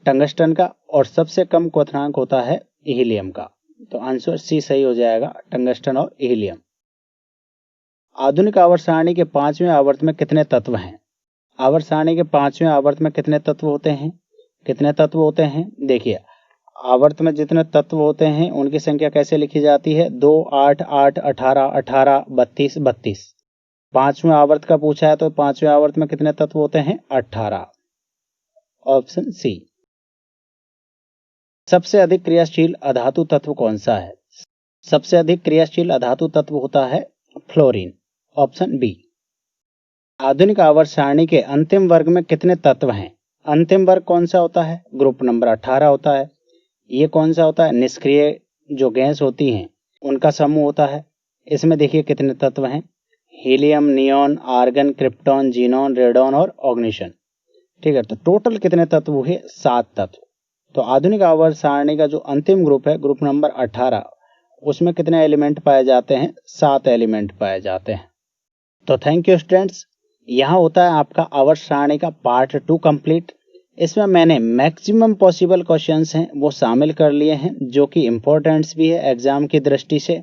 टंगस्टन का। और सबसे कम क्वथनांक होता है हीलियम का। तो आंसर सी सही हो जाएगा, टंगस्टन और हीलियम। आधुनिक आवर्त सारणी के 5वें आवर्त में कितने तत्व हैं? आवर्त सारणी के 5वें आवर्त में कितने तत्व होते हैं? कितने तत्व होते हैं? देखिए, आवर्त में जितने तत्व होते हैं उनकी संख्या कैसे लिखी जाती है? 2, 8, 8, 18, 18, 32, 32। पांचवें आवर्त का पूछा है तो पांचवें आवर्त में कितने तत्व होते हैं? 18। Option C. सबसे अधिक क्रियाशील अधातु तत्व कौन सा है? सबसे अधिक क्रियाशील अधातु तत्व होता है फ्लोरीन। Option B. आधुनिक आवर्त सारणी के अंतिम वर्ग में कितने तत्व हैं? अंतिम वर्ग कौन सा होता है? ग्रुप नंबर 18 होता है। ये कौन सा होता है? निष्क्रिय जो गैस होती हैं उनका समूह होता है। इसमें देखिए कितने तत्व हैं? Helium, neon, argon, krypton, xenon, radon और ऑग्निशन। ठीक है, तो टोटल कितने तत्व हुए? 7 तत्व। तो आधुनिक आवर्त सारणी का जो अंतिम ग्रुप है, ग्रुप नंबर 18, उसमें कितने एलिमेंट पाए जाते हैं? 7 एलिमेंट पाए जाते हैं। तो थैंक यू स्टूडेंट्स। यहाँ होता है आपका आवर्त सारणी का पार्ट 2 कंप्लीट। इसमें मैंने मैक्सिमम पॉसिबल क्वेश्चंस हैं वो शामिल कर लिए हैं, जो कि इम्पोर्टेंट्स भी है एग्जाम की दृष्टि से।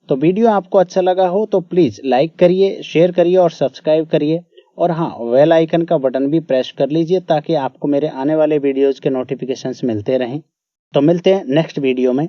तो वीडियो आपको अच्छा लगा हो तो प्लीज लाइक करिए, शेयर करिए और सब्सक्राइब करिए। और हाँ, बेल आइकन का बटन भी प्रेस कर लीजिए ताकि आपको मेरे आने वाले वीडियोज के नोटिफिकेशंस मिलते रहें। तो मिलते हैं नेक्स्ट वीडियो में।